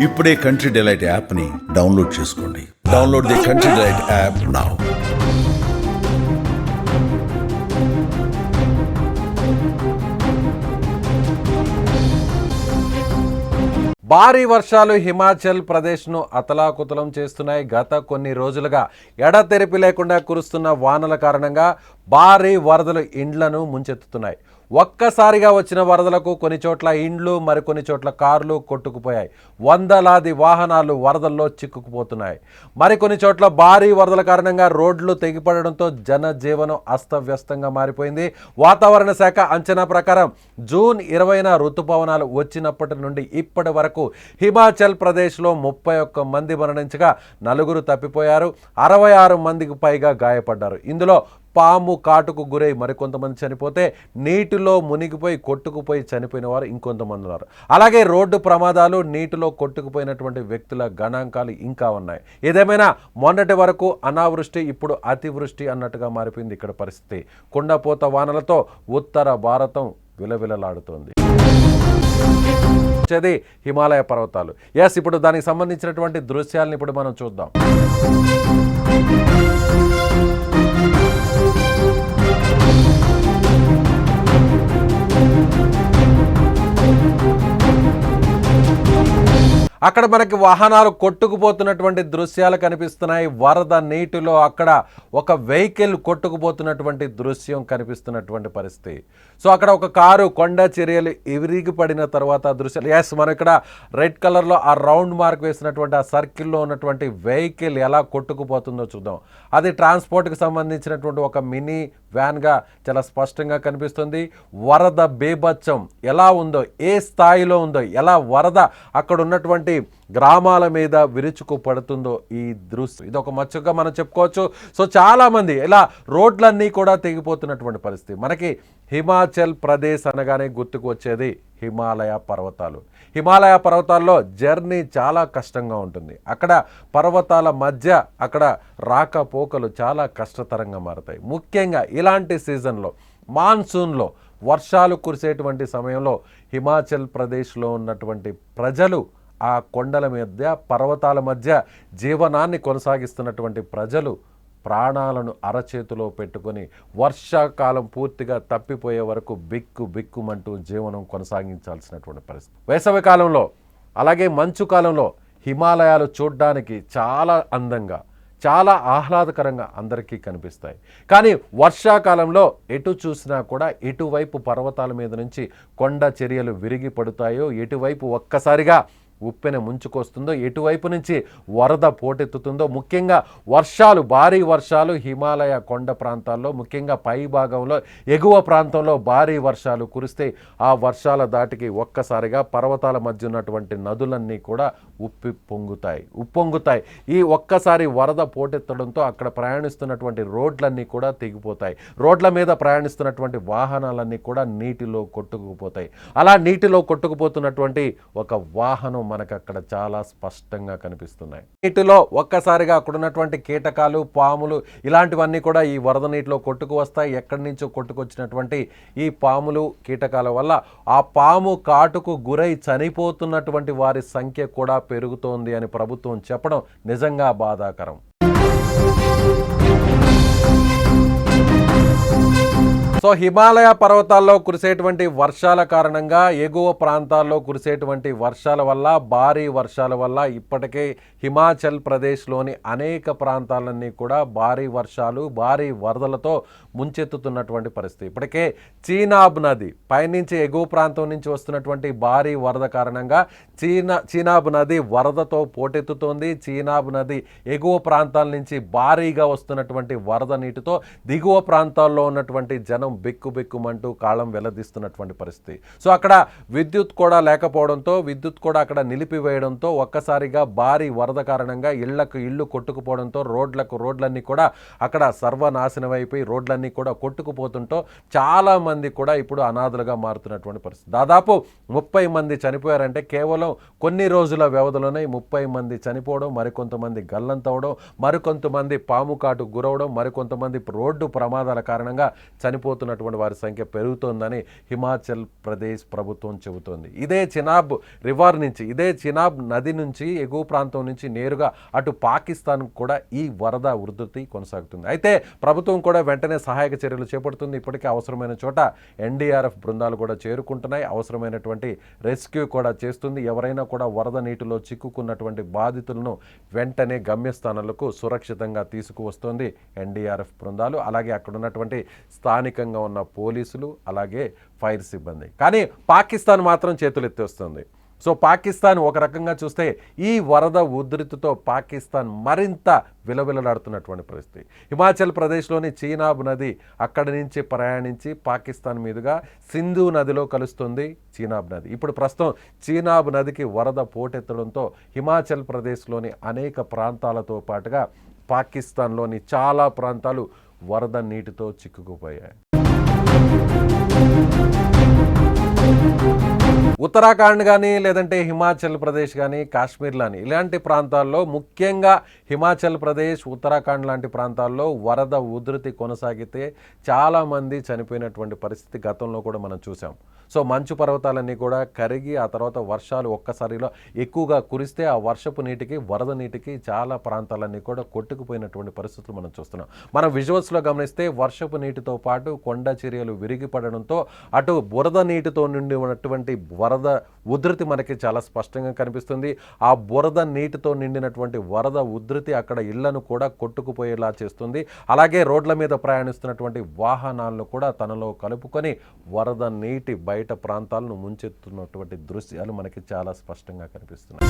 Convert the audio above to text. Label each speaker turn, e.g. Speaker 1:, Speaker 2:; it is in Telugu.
Speaker 1: ఇప్పుడే కంట్రీ డిలైట్ యాప్ని డౌన్లోడ్ చేసుకోండి. Download the country delight app now.
Speaker 2: భారీ వర్షాలు హిమాచల్ ప్రదేశ్ను అతలాకుతలం చేస్తున్నాయి. గత కొన్ని రోజులుగా ఎడతెరిపి లేకుండా కురుస్తున్న వానల కారణంగా భారీ వరదలు ఇండ్లను ముంచెత్తుతున్నాయి. ఒక్కసారిగా వచ్చిన వరదలకు కొన్ని చోట్ల ఇండ్లు, మరికొన్ని చోట్ల కార్లు కొట్టుకుపోయాయి. వందలాది వాహనాలు వరదల్లో చిక్కుకుపోతున్నాయి. మరికొన్ని చోట్ల భారీ వరదల కారణంగా రోడ్లు తెగిపడడంతో జనజీవనం అస్తవ్యస్తంగా మారిపోయింది. వాతావరణ శాఖ అంచనా ప్రకారం జూన్ 20న రుతుపవనాలు వచ్చినప్పటి నుండి ఇప్పటి వరకు హిమాచల్ ప్రదేశ్లో 31 మంది మరణించగా 4 తప్పిపోయారు. 66 మందికి పైగా గాయపడ్డారు. ఇందులో పాము కాటుకు గురై మరికొంతమంది చనిపోతే నీటిలో మునిగిపోయి కొట్టుకుపోయి చనిపోయిన వారు ఇంకొంతమంది ఉన్నారు. అలాగే రోడ్డు ప్రమాదాలు, నీటిలో కొట్టుకుపోయినటువంటి వ్యక్తుల గణాంకాలు ఇంకా ఉన్నాయి. ఏదేమైనా మొన్నటి వరకు అనావృష్టి, ఇప్పుడు అతివృష్టి అన్నట్టుగా మారిపోయింది ఇక్కడ పరిస్థితి. కుండపోత వానలతో ఉత్తర భారతం విలవిలలాడుతోంది. వచ్చేది హిమాలయ పర్వతాలు. ఇప్పుడు దానికి సంబంధించినటువంటి దృశ్యాలను ఇప్పుడు మనం చూద్దాం. అక్కడ మనకి వాహనాలు కొట్టుకుపోతున్నటువంటి దృశ్యాలు కనిపిస్తున్నాయి. వరద నీటిలో అక్కడ ఒక వెహికల్ కొట్టుకుపోతున్నటువంటి దృశ్యం కనిపిస్తున్నటువంటి పరిస్థితి. సో అక్కడ ఒక కారు కొండ చర్యలు ఎవిరిగి పడిన తర్వాత దృశ్యాలు. మనం ఇక్కడ రెడ్ కలర్లో ఆ రౌండ్ మార్క్ వేసినటువంటి ఆ సర్కిల్లో ఉన్నటువంటి వెహికల్ ఎలా కొట్టుకుపోతుందో చూద్దాం. అది ట్రాన్స్పోర్ట్కి సంబంధించినటువంటి ఒక మినీ వ్యాన్గా చాలా స్పష్టంగా కనిపిస్తుంది. వరద బేభత్సం ఎలా ఉందో, ఏ స్థాయిలో ఉందో, ఎలా వరద అక్కడ ఉన్నటువంటి గ్రామాల మీద విరుచుకు పడుతుందో ఈ దృశ్యం, ఇది ఒక మచ్చుగా మనం చెప్పుకోవచ్చు. సో చాలామంది ఇలా రోడ్లన్నీ కూడా తెగిపోతున్నటువంటి పరిస్థితి. మనకి హిమాచల్ ప్రదేశ్ అనగానే గుర్తుకు వచ్చేది హిమాలయ పర్వతాలు. హిమాలయ పర్వతాల్లో జర్నీ చాలా కష్టంగా ఉంటుంది. అక్కడ పర్వతాల మధ్య అక్కడ రాకపోకలు చాలా కష్టతరంగా మారుతాయి. ముఖ్యంగా ఇలాంటి సీజన్లో, మాన్సూన్లో వర్షాలు కురిసేటువంటి సమయంలో హిమాచల్ ప్రదేశ్లో ఉన్నటువంటి ప్రజలు, ఆ కొండల మధ్య, పర్వతాల మధ్య జీవనాన్ని కొనసాగిస్తున్నటువంటి ప్రజలు ప్రాణాలను అరచేతిలో పెట్టుకొని వర్షాకాలం పూర్తిగా తప్పిపోయే వరకు బిక్కుమంటూ జీవనం కొనసాగించాల్సినటువంటి పరిస్థితి. వేసవి కాలంలో, అలాగే మంచు కాలంలో హిమాలయాలు చూడ్డానికి చాలా అందంగా, చాలా ఆహ్లాదకరంగా అందరికీ కనిపిస్తాయి. కానీ వర్షాకాలంలో ఎటు చూసినా కూడా ఎటువైపు పర్వతాల మీద నుంచి కొండ చర్యలు విరిగి పడుతాయో, ఎటువైపు ఒక్కసారిగా ఉప్పెన ముంచుకొస్తుందో, ఎటువైపు నుంచి వరద పోటెత్తుతుందో, ముఖ్యంగా వర్షాలు, భారీ వర్షాలు హిమాలయ కొండ ప్రాంతాల్లో, ముఖ్యంగా పై భాగంలో ఎగువ ప్రాంతంలో భారీ వర్షాలు కురిస్తే ఆ వర్షాల దాటికి ఒక్కసారిగా పర్వతాల మధ్య ఉన్నటువంటి నదులన్నీ కూడా ఉప్పొంగుతాయి. ఈ ఒక్కసారి వరద పోటెత్తడంతో అక్కడ ప్రయాణిస్తున్నటువంటి రోడ్లన్నీ కూడా తెగిపోతాయి. రోడ్ల మీద ప్రయాణిస్తున్నటువంటి వాహనాలన్నీ కూడా నీటిలో కొట్టుకుపోతాయి. అలా నీటిలో కొట్టుకుపోతున్నటువంటి ఒక వాహనం మనకు అక్కడ చాలా స్పష్టంగా కనిపిస్తున్నాయి. నీటిలో ఒక్కసారిగా అక్కడ ఉన్నటువంటి కీటకాలు, పాములు ఇలాంటివన్నీ కూడా ఈ వరద నీటిలో కొట్టుకు వస్తాయి. ఎక్కడి నుంచో కొట్టుకొచ్చినటువంటి ఈ పాములు, కీటకాల వల్ల ఆ పాము కాటుకు గురై చనిపోతున్నటువంటి వారి సంఖ్య కూడా పెరుగుతోంది అని ప్రభుత్వం చెప్పడం నిజంగా బాధాకరం. సో హిమాలయ పర్వతాల్లో కురిసేటువంటి వర్షాల కారణంగా, ఎగువ ప్రాంతాల్లో కురిసేటువంటి వర్షాల వల్ల, భారీ వర్షాల వల్ల ఇప్పటికే హిమాచల్ ప్రదేశ్లోని అనేక ప్రాంతాలన్నీ కూడా భారీ వర్షాలు, భారీ వరదలతో ముంచెత్తుతున్నటువంటి పరిస్థితి. ఇప్పటికే చీనాబ్ నది పైనుంచి ఎగువ ప్రాంతం నుంచి వస్తున్నటువంటి భారీ వరద కారణంగా చీనాబ్ నది వరదతో పోటెత్తుతోంది. చీనాబ్ నది ఎగువ ప్రాంతాల నుంచి భారీగా వస్తున్నటువంటి వరద నీటితో దిగువ ప్రాంతాల్లో ఉన్నటువంటి జనం బిక్కుమంటూ కాలం వెల్లదీస్తున్నటువంటి పరిస్థితి. సో అక్కడ విద్యుత్ కూడా లేకపోవడంతో, విద్యుత్ కూడా అక్కడ నిలిపివేయడంతో ఒక్కసారిగా భారీ వరద కారణంగా ఇళ్లు కొట్టుకుపోవడంతో రోడ్లన్నీ కూడా అక్కడ సర్వనాశనం అయిపోయి రోడ్లన్నీ కూడా కొట్టుకుపోతుంటో చాలా మంది కూడా ఇప్పుడు అనాథలుగా మారుతున్నటువంటి పరిస్థితి. దాదాపు 30 మంది చనిపోయారంటే కేవలం కొన్ని రోజుల వ్యవధిలోనే 30 మంది చనిపోవడం, మరికొంతమంది గల్లంతవడం, మరికొంతమంది పాము కాటు గురవడం, మరికొంతమంది రోడ్డు ప్రమాదాల కారణంగా చనిపోతున్నారు. చనిపోతున్నటువంటి వారి సంఖ్య పెరుగుతోందని హిమాచల్ ప్రదేశ్ ప్రభుత్వం చెబుతోంది. ఇదే చినాబ్ రివర్ నుంచి, ఇదే చినాబ్ నది నుంచి, ఎగువ ప్రాంతం నుంచి నేరుగా అటు పాకిస్తాన్ కూడా ఈ వరద ఉధృతి కొనసాగుతుంది. అయితే ప్రభుత్వం కూడా వెంటనే సహాయక చర్యలు చేపడుతుంది. ఇప్పటికే అవసరమైన చోట ఎన్డీఆర్ఎఫ్ బృందాలు కూడా చేరుకుంటున్నాయి. అవసరమైనటువంటి రెస్క్యూ కూడా చేస్తుంది. ఎవరైనా కూడా వరద నీటిలో చిక్కుకున్నటువంటి బాధితులను వెంటనే గమ్యస్థానాలకు సురక్షితంగా తీసుకువస్తోంది ఎన్డీఆర్ఎఫ్ బృందాలు, అలాగే అక్కడ ఉన్నటువంటి స్థానికంగా ఉన్న పోలీసులు, అలాగే ఫైర్ సిబ్బంది. కానీ పాకిస్తాన్ మాత్రం చేతులెత్తేస్తుంది. సో పాకిస్తాన్ ఒక రకంగా చూస్తే ఈ వరద ఉధృతితో పాకిస్తాన్ మరింత విలవిలలాడుతున్నటువంటి పరిస్థితి. హిమాచల్ ప్రదేశ్లోని చీనాబ్ నది అక్కడి నుంచి ప్రయాణించి పాకిస్తాన్ మీదుగా సింధు నదిలో కలుస్తుంది చీనాబ్ నది. ఇప్పుడు ప్రస్తుతం చీనాబ్ నదికి వరద పోటెత్తడంతో హిమాచల్ ప్రదేశ్లోని అనేక ప్రాంతాలతో పాటుగా పాకిస్తాన్లోని చాలా ప్రాంతాలు వరద నీటితో చిక్కుకుపోయాయి. ఉత్తరాఖండ్ కానీ, లేదంటే హిమాచల్ ప్రదేశ్ కానీ, కాశ్మీర్ కానీ ఇలాంటి ప్రాంతాల్లో, ముఖ్యంగా హిమాచల్ ప్రదేశ్, ఉత్తరాఖండ్ లాంటి ప్రాంతాల్లో వరద ఉధృతి కొనసాగితే చాలామంది చనిపోయినటువంటి పరిస్థితి గతంలో కూడా మనం చూసాం. సో మంచు పర్వతాలన్నీ కూడా కరిగి ఆ తర్వాత వర్షాలు ఒక్కసారిలో ఎక్కువగా కురిస్తే ఆ వర్షపు నీటికి, వరద నీటికి చాలా ప్రాంతాలన్నీ కూడా కొట్టుకుపోయినటువంటి పరిస్థితులు మనం చూస్తున్నాం. మనం విజువల్స్లో గమనిస్తే వర్షపు నీటితో పాటు కొండ చర్యలు విరిగిపడడంతో అటు బురద నీటితో నిండి ఉన్నటువంటి వరద ఉధృతి మనకి చాలా స్పష్టంగా కనిపిస్తుంది. ఆ బురద నీటితో నిండినటువంటి వరద ఉధృతి అక్కడ ఇళ్లను కూడా కొట్టుకుపోయేలా చేస్తుంది. అలాగే రోడ్ల మీద ప్రయాణిస్తున్నటువంటి వాహనాలను కూడా తనలో కలుపుకొని వరద నీటి బయట ప్రాంతాలను ముంచెత్తున్నటువంటి దృశ్యాలు మనకి చాలా స్పష్టంగా కనిపిస్తున్నాయి.